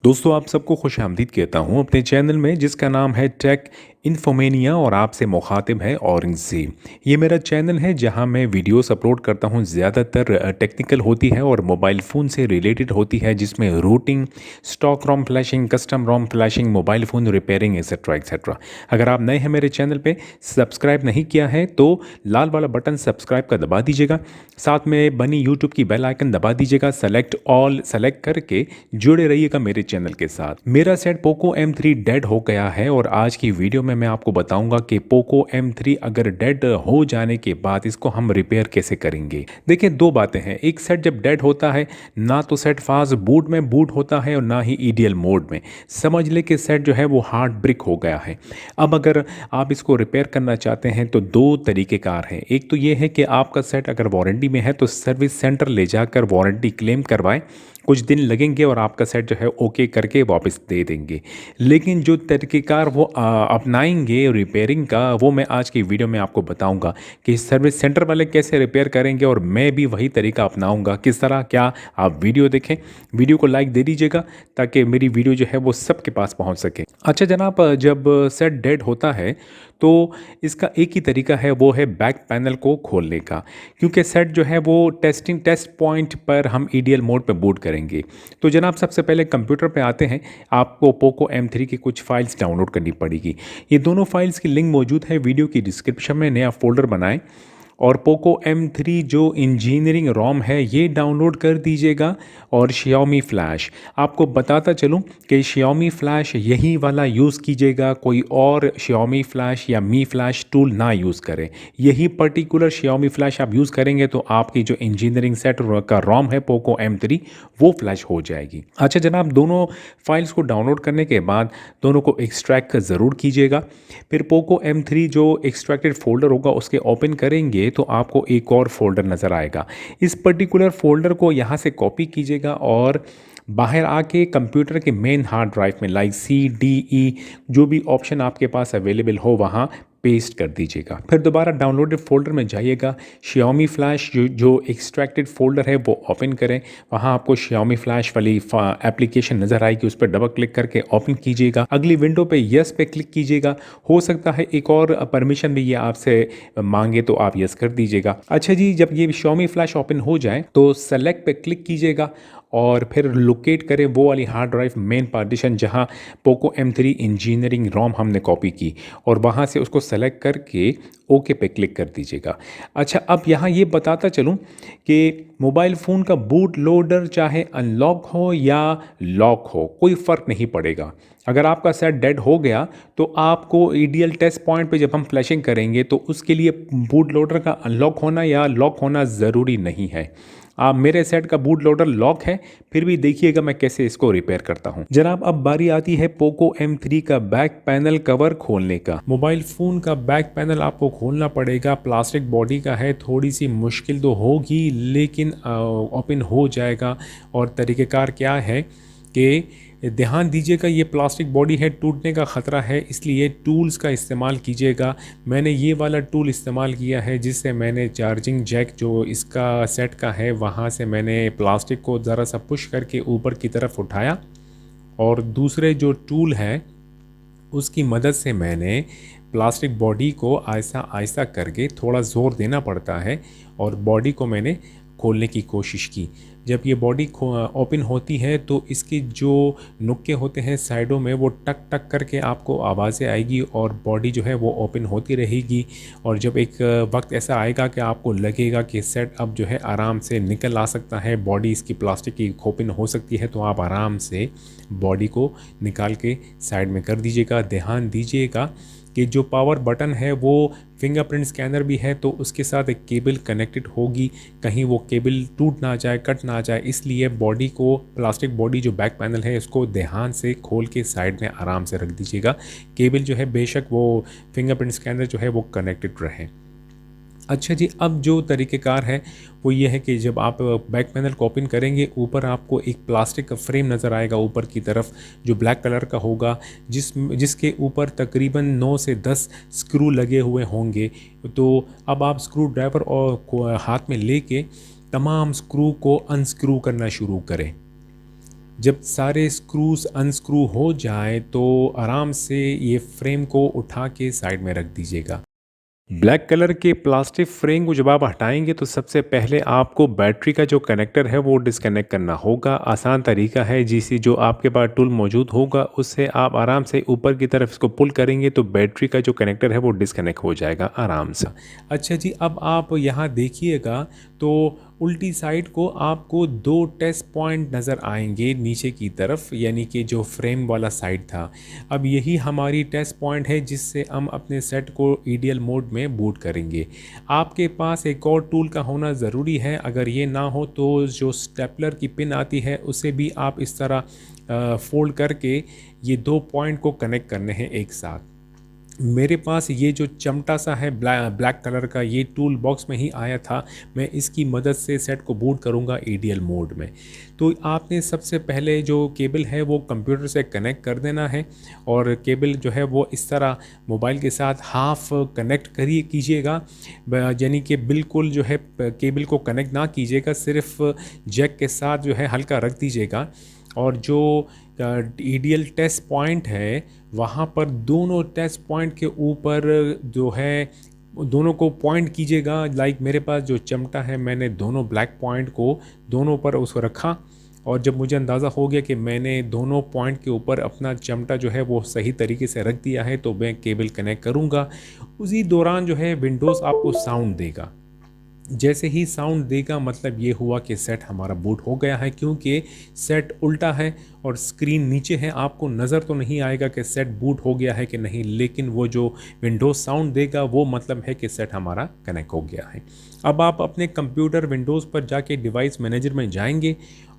दोस्तों आप सबको खुशामदीद कहता हूँ अपने चैनल में जिसका नाम है टेक इन्फोमेनिया और आपसे मुखातिब है औरंगज़ेब। ये मेरा चैनल है जहाँ मैं वीडियोस अपलोड करता हूँ, ज़्यादातर टेक्निकल होती है और मोबाइल फ़ोन से रिलेटेड होती है, जिसमें rooting, stock ROM flashing, custom ROM flashing, mobile phone repairing etcetera etcetera. अगर आप नए हैं मेरे चैनल पे, सब्सक्राइब नहीं किया है तो लाल वाला बटन सब्सक्राइब का दबा दीजिएगा, साथ में बनी यूट्यूब की बेल आइकन दबा दीजिएगा, सेलेक्ट ऑल सेलेक्ट करके जुड़े रहिएगा मेरे चैनल के साथ। मेरा सेट पोको M3 डेड हो गया है और आज की वीडियो में मैं आपको बताऊंगा कि पोको M3 अगर डेड हो जाने के बाद इसको हम रिपेयर कैसे करेंगे। देखिए दो बातें हैं, एक सेट जब डेड होता है ना तो सेट फास्ट बूट में बूट होता है और ना ही ईडीएल मोड में, समझ ले कि सेट जो है वो हार्ड ब्रिक हो गया है। अब अगर आप इसको रिपेयर करना चाहते हैं तो दो तरीक़ेकार हैं। एक तो ये है कि आपका सेट अगर वारंटी में है तो सर्विस सेंटर ले जाकर वारंटी क्लेम करवाएं, कुछ दिन लगेंगे और आपका सेट जो है ओके करके वापस दे देंगे। लेकिन जो तरीक़ेकार वो अपनाएंगे रिपेयरिंग का, वो मैं आज की वीडियो में आपको बताऊंगा कि सर्विस सेंटर वाले कैसे रिपेयर करेंगे और मैं भी वही तरीका अपनाऊंगा। किस तरह, क्या आप वीडियो देखें, वीडियो को लाइक दे दीजिएगा ताकि मेरी वीडियो जो है वो सबके पास पहुंच सके। अच्छा जनाब, जब सेट डेड होता है तो इसका एक ही तरीका है, वो है बैक पैनल को खोलने का, क्योंकि सेट जो है वो टेस्ट पॉइंट पर हम ईडीएल मोड पे बूट करेंगे। तो जनाब सबसे पहले कंप्यूटर पे आते हैं, आपको पोको M3 की कुछ फाइल्स डाउनलोड करनी पड़ेगी। ये दोनों फाइल्स की लिंक मौजूद है वीडियो की डिस्क्रिप्शन में, नया फोल्डर बनाएं और पोको M3 जो इंजीनियरिंग रोम है ये डाउनलोड कर दीजिएगा। और Xiaomi फ्लैश, आपको बताता चलूँ कि Xiaomi फ्लैश यही वाला यूज़ कीजिएगा, कोई और Xiaomi फ्लैश या मी फ्लैश टूल ना यूज़ करें। यही पर्टिकुलर Xiaomi फ्लैश आप यूज़ करेंगे तो आपकी जो इंजीनियरिंग सेट का रोम है पोको M3 वो फ्लैश हो जाएगी। अच्छा जनाब, दोनों फाइल्स को डाउनलोड करने के बाद दोनों को एक्सट्रैक्ट ज़रूर कीजिएगा। फिर पोको M3 जो एक्सट्रैक्टेड फोल्डर होगा उसके ओपन करेंगे तो आपको एक और फोल्डर नज़र आएगा। इस पर्टिकुलर फोल्डर को यहाँ से कॉपी कीजिएगा और बाहर आके कंप्यूटर के मेन हार्ड ड्राइव में लाइक C, D, E जो भी ऑप्शन आपके पास अवेलेबल हो वहाँ पेस्ट कर दीजिएगा। फिर दोबारा डाउनलोडेड फोल्डर में जाइएगा, Xiaomi फ्लैश जो एक्सट्रैक्टेड फोल्डर है वो ओपन करें। वहाँ आपको Xiaomi फ्लैश वाली एप्लीकेशन नज़र आएगी, उस पर डबल क्लिक करके ओपन कीजिएगा। अगली विंडो पे यस पे क्लिक कीजिएगा। हो सकता है एक और परमिशन भी ये आपसे मांगे तो आप यस कर दीजिएगा। अच्छा जी, जब ये Xiaomi फ्लैश ओपन हो जाए तो सेलेक्ट पे क्लिक कीजिएगा और फिर लोकेट करें वो वाली हार्ड ड्राइव मेन पार्टीशन जहां पोको M3 इंजीनियरिंग रोम हमने कॉपी की, और वहां से उसको सेलेक्ट करके ओके पे क्लिक कर दीजिएगा। अच्छा, अब यहाँ ये बताता चलूँ कि मोबाइल फ़ोन का बूट लोडर चाहे अनलॉक हो या लॉक हो, कोई फ़र्क नहीं पड़ेगा। अगर आपका सेट डेड हो गया तो आपको ईडीएल टेस्ट पॉइंट पे जब हम फ्लैशिंग करेंगे तो उसके लिए बूट लोडर का अनलॉक होना या लॉक होना ज़रूरी नहीं है। आप मेरे सेट का बूट लोडर लॉक है, फिर भी देखिएगा मैं कैसे इसको रिपेयर करता हूँ। जनाब अब बारी आती है पोको M3 का बैक पैनल कवर खोलने का। मोबाइल फ़ोन का बैक पैनल आपको खोलना पड़ेगा, प्लास्टिक बॉडी का है, थोड़ी सी मुश्किल तो होगी लेकिन ओपन हो जाएगा। और तरीक़ेकार क्या है कि ध्यान दीजिएगा, ये प्लास्टिक बॉडी है, टूटने का ख़तरा है, इसलिए टूल्स का इस्तेमाल कीजिएगा। मैंने ये वाला टूल इस्तेमाल किया है जिससे मैंने चार्जिंग जैक जो इसका सेट का है वहाँ से मैंने प्लास्टिक को ज़रा सा पुश करके ऊपर की तरफ उठाया और दूसरे जो टूल है उसकी मदद से मैंने प्लास्टिक बॉडी को आहिस्ता आहिस्ता करके, थोड़ा ज़ोर देना पड़ता है, और बॉडी को मैंने खोलने की कोशिश की। जब ये बॉडी ओपन होती है तो इसके जो नुक्के होते हैं साइडों में वो टक टक करके आपको आवाज़ें आएगी और बॉडी जो है वो ओपन होती रहेगी। और जब एक वक्त ऐसा आएगा कि आपको लगेगा कि सेट अब जो है आराम से निकल आ सकता है, बॉडी इसकी प्लास्टिक की ओपन हो सकती है, तो आप आराम से बॉडी को निकाल के साइड में कर दीजिएगा। ध्यान दीजिएगा कि जो पावर बटन है वो फिंगरप्रिंट स्कैनर भी है तो उसके साथ एक केबल कनेक्टेड होगी, कहीं वो केबल टूट ना जाए, कट ना जाए, इसलिए बॉडी को, प्लास्टिक बॉडी जो बैक पैनल है इसको ध्यान से खोल के साइड में आराम से रख दीजिएगा। केबल जो है बेशक वो फिंगरप्रिंट स्कैनर जो है वो कनेक्टेड रहे। अच्छा जी, अब जो तरीक़ेकार है वो ये है कि जब आप बैक पैनल को ओपन करेंगे, ऊपर आपको एक प्लास्टिक का फ्रेम नज़र आएगा ऊपर की तरफ जो ब्लैक कलर का होगा, जिसके ऊपर तकरीबन 9 से 10 स्क्रू लगे हुए होंगे। तो अब आप स्क्रू ड्राइवर और हाथ में लेके तमाम स्क्रू को अनस्क्रू करना शुरू करें। जब सारे स्क्रूज अनस्क्रू हो जाए तो आराम से ये फ्रेम को उठा के साइड में रख दीजिएगा। ब्लैक कलर के प्लास्टिक फ्रेम को जब आप हटाएंगे तो सबसे पहले आपको बैटरी का जो कनेक्टर है वो डिस्कनेक्ट करना होगा। आसान तरीका है, जिसे जो आपके पास टूल मौजूद होगा उससे आप आराम से ऊपर की तरफ इसको पुल करेंगे तो बैटरी का जो कनेक्टर है वो डिस्कनेक्ट हो जाएगा आराम से। अच्छा जी, अब आप यहाँ देखिएगा तो उल्टी साइड को आपको दो टेस्ट पॉइंट नज़र आएंगे नीचे की तरफ, यानी कि जो फ्रेम वाला साइड था। अब यही हमारी टेस्ट पॉइंट है जिससे हम अपने सेट को ईडीएल मोड में बूट करेंगे। आपके पास एक और टूल का होना ज़रूरी है, अगर ये ना हो तो जो स्टेपलर की पिन आती है उसे भी आप इस तरह फोल्ड करके ये दो पॉइंट को कनेक्ट करने हैं एक साथ। मेरे पास ये जो चमटा सा है ब्लैक कलर का, ये टूल बॉक्स में ही आया था। मैं इसकी मदद से सेट को बूट करूँगा ईडीएल मोड में। तो आपने सबसे पहले जो केबल है वो कंप्यूटर से कनेक्ट कर देना है, और केबल जो है वो इस तरह मोबाइल के साथ हाफ कनेक्ट करिए कीजिएगा, यानी कि बिल्कुल जो है केबल को कनेक्ट ना कीजिएगा, सिर्फ जैक के साथ जो है हल्का रख दीजिएगा। और जो ईडीएल टेस्ट पॉइंट है वहाँ पर दोनों टेस्ट पॉइंट के ऊपर जो है दोनों को पॉइंट कीजिएगा। लाइक मेरे पास जो चिमटा है मैंने दोनों ब्लैक पॉइंट को दोनों पर उसको रखा, और जब मुझे अंदाज़ा हो गया कि मैंने दोनों पॉइंट के ऊपर अपना चिमटा जो है वो सही तरीके से रख दिया है तो मैं केबल कनेक्ट करूँगा। उसी दौरान जो है विंडोज़ आपको साउंड देगा। जैसे ही साउंड देगा मतलब ये हुआ कि सेट हमारा बूट हो गया है, क्योंकि सेट उल्टा है और स्क्रीन नीचे है। आपको नज़र तो नहीं आएगा कि सेट बूट हो गया है कि नहीं, लेकिन वो जो विंडोज़ साउंड देगा वो मतलब है कि सेट हमारा कनेक्ट हो गया है। अब आप अपने कंप्यूटर विंडोज़ पर जाके डिवाइस मैनेजर में जाएंगे,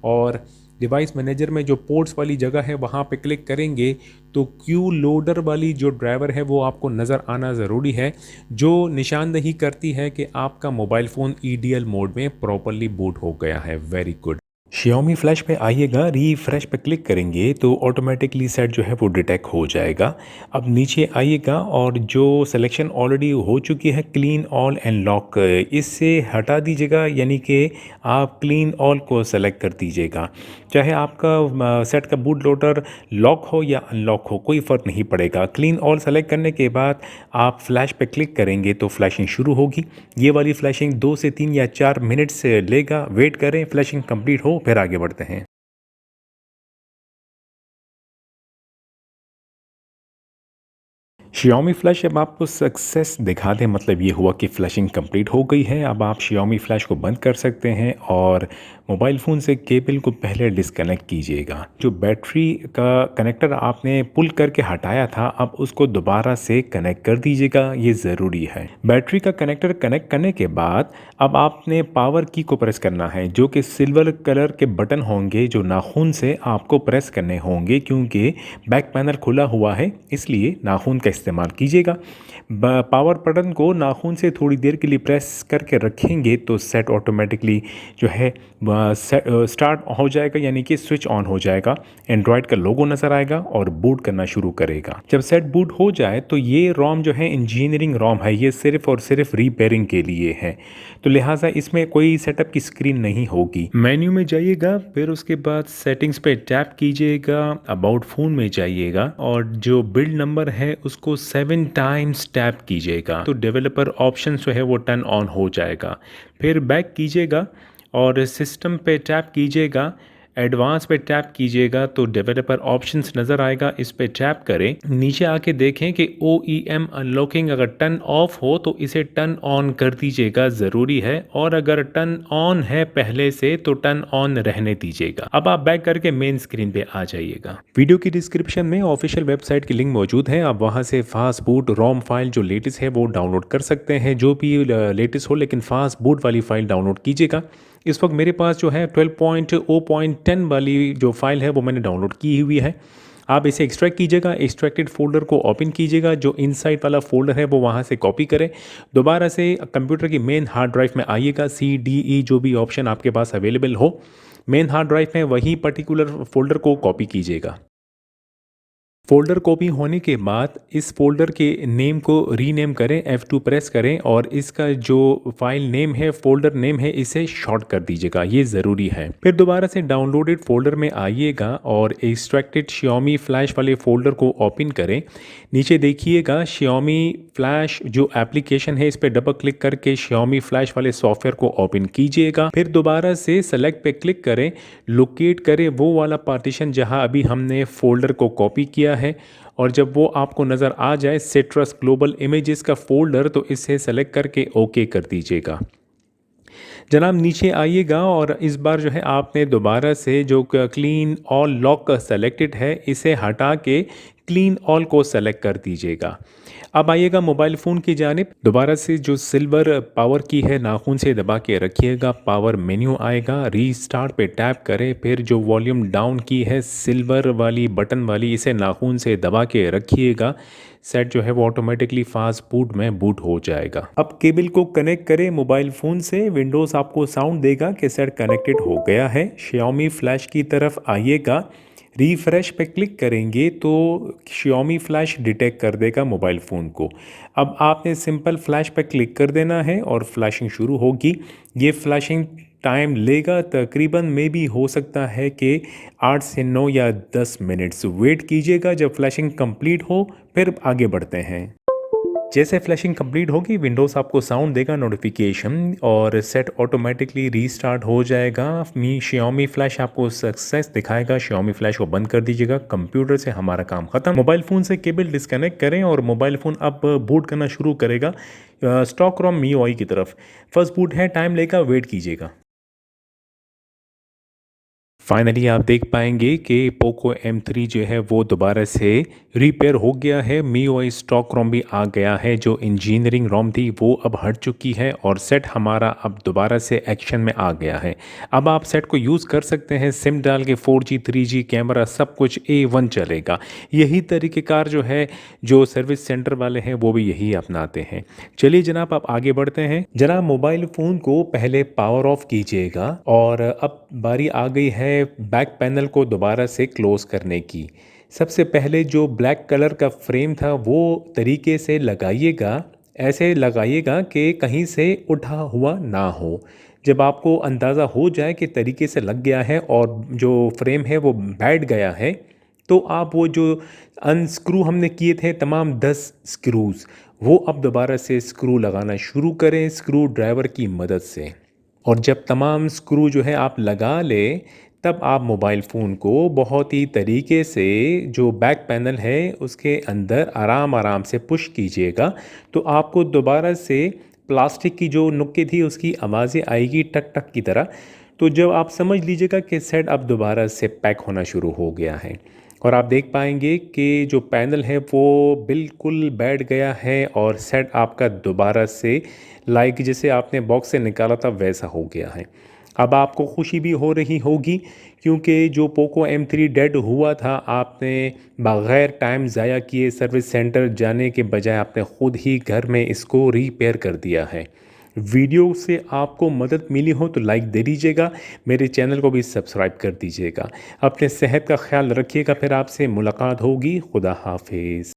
और डिवाइस मैनेजर में जो पोर्ट्स वाली जगह है वहाँ पे क्लिक करेंगे तो क्यू लोडर वाली जो ड्राइवर है वो आपको नज़र आना ज़रूरी है, जो निशानदही करती है कि आपका मोबाइल फ़ोन ईडीएल मोड में प्रॉपरली बूट हो गया है। Very good. Xiaomi फ्लैश पे आइएगा, रिफ्रेश पे क्लिक करेंगे तो ऑटोमेटिकली सेट जो है वो डिटेक्ट हो जाएगा। अब नीचे आइएगा और जो सिलेक्शन ऑलरेडी हो चुकी है क्लीन ऑल एंड लॉक, इससे हटा दीजिएगा, यानी कि आप क्लीन ऑल को सेलेक्ट कर दीजिएगा। चाहे आपका सेट का बूट लोडर लॉक हो या अनलॉक हो, कोई फ़र्क नहीं पड़ेगा। क्लीन ऑल सेलेक्ट करने के बाद आप फ्लैश पे क्लिक करेंगे तो फ्लैशिंग शुरू होगी। ये वाली फ्लैशिंग 2 से 3 या 4 मिनट से लेगा। वेट करें, फ्लैशिंग कंप्लीट हो फिर आगे बढ़ते हैं। Xiaomi फ्लैश अब आपको सक्सेस दिखा दे मतलब ये हुआ कि फ्लैशिंग कंप्लीट हो गई है। अब आप Xiaomi फ्लैश को बंद कर सकते हैं और मोबाइल फ़ोन से केबल को पहले डिस्कनेक्ट कीजिएगा। जो बैटरी का कनेक्टर आपने पुल करके हटाया था अब उसको दोबारा से कनेक्ट कर दीजिएगा, ये ज़रूरी है। बैटरी का कनेक्टर कनेक्ट करने के बाद अब आपने पावर की को प्रेस करना है, जो कि सिल्वर कलर के बटन होंगे जो नाखून से आपको प्रेस करने होंगे, क्योंकि बैक पैनल खुला हुआ है इसलिए नाखून का इस्तेमाल कीजिएगा। पावर बटन को नाखून से थोड़ी देर के लिए प्रेस करके रखेंगे तो सेट ऑटोमेटिकली जो है स्टार्ट हो जाएगा, यानी कि स्विच ऑन हो जाएगा। एंड्रॉयड का लोगो नज़र आएगा और बूट करना शुरू करेगा। जब सेट बूट हो जाए तो ये रोम जो है इंजीनियरिंग रोम है, ये सिर्फ और सिर्फ रिपेयरिंग के लिए है, तो लिहाजा इसमें कोई सेटअप की स्क्रीन नहीं होगी। मेन्यू में जाइएगा, फिर उसके बाद सेटिंग्स पे टैप कीजिएगा, अबाउट फ़ोन में जाइएगा और जो बिल्ड नंबर है उसको 7 टाइम्स टैप कीजिएगा तो डेवलपर ऑप्शन जो है वो टर्न ऑन हो जाएगा। फिर बैक कीजिएगा और सिस्टम पे टैप कीजिएगा, एडवांस पे टैप कीजिएगा तो डेवलपर ऑप्शंस नज़र आएगा, इस पे टैप करें। नीचे आके देखें कि OEM अनलॉकिंग अगर टर्न ऑफ हो तो इसे टर्न ऑन कर दीजिएगा, ज़रूरी है, और अगर टर्न ऑन है पहले से तो टर्न ऑन रहने दीजिएगा। अब आप बैक करके मेन स्क्रीन पे आ जाइएगा। वीडियो की डिस्क्रिप्शन में ऑफिशियल वेबसाइट की लिंक मौजूद है, आप वहाँ से फास्ट बूट रोम फाइल जो लेटेस्ट है वो डाउनलोड कर सकते हैं। जो भी लेटेस्ट हो लेकिन फास्ट बूट वाली फाइल डाउनलोड कीजिएगा। इस वक्त मेरे पास जो है 12.0.10 वाली जो फाइल है वो मैंने डाउनलोड की हुई है। आप इसे एक्सट्रैक्ट कीजिएगा, एक्सट्रैक्टेड फोल्डर को ओपन कीजिएगा, जो इनसाइड वाला फोल्डर है वो वहाँ से कॉपी करें। दोबारा से कंप्यूटर की मेन हार्ड ड्राइव में आइएगा, CDE जो भी ऑप्शन आपके पास अवेलेबल हो मेन हार्ड ड्राइव में वही पर्टिकुलर फोल्डर को कॉपी कीजिएगा। फ़ोल्डर कॉपी होने के बाद इस फ़ोल्डर के नेम को रीनेम करें, F2 प्रेस करें और इसका जो फ़ाइल नेम है, फ़ोल्डर नेम है, इसे शॉर्ट कर दीजिएगा, ये ज़रूरी है। फिर दोबारा से डाउनलोडेड फ़ोल्डर में आइएगा और एक्सट्रैक्टेड Xiaomi फ्लैश वाले फ़ोल्डर को ओपन करें। नीचे देखिएगा Xiaomi फ्लैश जो एप्लीकेशन है, इस पे डबल क्लिक करके Xiaomi फ्लैश वाले सॉफ्टवेयर को ओपन कीजिएगा। फिर दोबारा से सेलेक्ट पे क्लिक करें, लोकेट करें वो वाला पार्टीशन जहां अभी हमने फ़ोल्डर को कॉपी किया है और जब वो आपको नज़र आ जाए सिट्रस ग्लोबल इमेजेस का फ़ोल्डर, तो इसे सेलेक्ट करके ओके कर दीजिएगा। जनाब नीचे आइएगा और इस बार जो है आपने दोबारा से जो क्लीन ऑल लॉक सेलेक्टेड है, इसे हटा के क्लीन ऑल को सेलेक्ट कर दीजिएगा। अब आइएगा मोबाइल फ़ोन की जानिब, दोबारा से जो सिल्वर पावर की है नाखून से दबा के रखिएगा, पावर मेन्यू आएगा, रीस्टार्ट पे टैप करें, फिर जो वॉल्यूम डाउन की है सिल्वर वाली बटन वाली, इसे नाखून से दबा के रखिएगा। सेट जो है वो ऑटोमेटिकली फास्ट बूट में बूट हो जाएगा। अब केबल को कनेक्ट करें मोबाइल फ़ोन से, विंडोज़ आपको साउंड देगा कि सेट कनेक्टेड हो गया है। Xiaomi फ्लैश की तरफ आइएगा, रिफ्रेश पे क्लिक करेंगे तो Xiaomi फ्लैश डिटेक्ट कर देगा मोबाइल फ़ोन को। अब आपने सिंपल फ्लैश पे क्लिक कर देना है और फ्लैशिंग शुरू होगी। ये फ्लैशिंग टाइम लेगा तकरीबन, में भी हो सकता है कि 8 से 9 या 10 मिनट्स वेट कीजिएगा। जब फ्लैशिंग कंप्लीट हो फिर आगे बढ़ते हैं। जैसे फ्लैशिंग कंप्लीट होगी विंडोज़ आपको साउंड देगा नोटिफिकेशन और सेट ऑटोमेटिकली रीस्टार्ट हो जाएगा। मी Xiaomi फ्लैश आपको सक्सेस दिखाएगा। Xiaomi फ्लैश को बंद कर दीजिएगा। कंप्यूटर से हमारा काम खत्म। मोबाइल फ़ोन से केबल डिस्कनेक्ट करें और मोबाइल फ़ोन अब बूट करना शुरू करेगा स्टॉक रोम MIUI की तरफ। फर्स्ट बूट है, टाइम लेगा, वेट कीजिएगा। फाइनली आप देख पाएंगे कि पोको M3 जो है वो दोबारा से रिपेयर हो गया है। MIUI स्टॉक रोम भी आ गया है, जो इंजीनियरिंग रोम थी वो अब हट चुकी है और सेट हमारा अब दोबारा से एक्शन में आ गया है। अब आप सेट को यूज़ कर सकते हैं, सिम डाल के 4G 3G कैमरा सब कुछ A1 चलेगा। यही तरीक़ेकार जो है जो सर्विस सेंटर वाले हैं वो भी यही अपनाते हैं। चलिए जनाब आप आगे बढ़ते हैं। जनाब मोबाइल फ़ोन को पहले पावर ऑफ कीजिएगा और अब बारी आ गई है बैक पैनल को दोबारा से क्लोज करने की। सबसे पहले जो ब्लैक कलर का फ्रेम था वो तरीके से लगाइएगा, ऐसे लगाइएगा कि कहीं से उठा हुआ ना हो। जब आपको अंदाज़ा हो जाए कि तरीके से लग गया है और जो फ्रेम है वो बैठ गया है, तो आप वो जो अनस्क्रू हमने किए थे तमाम 10 स्क्रूज़, वो अब दोबारा से स्क्रू लगाना शुरू करें स्क्रू ड्राइवर की मदद से। और जब तमाम स्क्रू जो है आप लगा लें, तब आप मोबाइल फ़ोन को बहुत ही तरीके से जो बैक पैनल है उसके अंदर आराम आराम से पुश कीजिएगा, तो आपको दोबारा से प्लास्टिक की जो नुक्के थी उसकी आवाज़ें आएगी टक टक की तरह। तो जब आप समझ लीजिएगा कि सेट अब दोबारा से पैक होना शुरू हो गया है और आप देख पाएंगे कि जो पैनल है वो बिल्कुल बैठ गया है और सेट आपका दोबारा से लाइक जैसे आपने बॉक्स से निकाला था वैसा हो गया है। अब आपको खुशी भी हो रही होगी क्योंकि जो पोको M3 डेड हुआ था, आपने बग़ैर टाइम ज़ाया किए सर्विस सेंटर जाने के बजाय आपने ख़ुद ही घर में इसको रिपेयर कर दिया है। वीडियो से आपको मदद मिली हो तो लाइक दे दीजिएगा, मेरे चैनल को भी सब्सक्राइब कर दीजिएगा। अपने सेहत का ख्याल रखिएगा, फिर आपसे मुलाकात होगी। खुदा हाफिज़।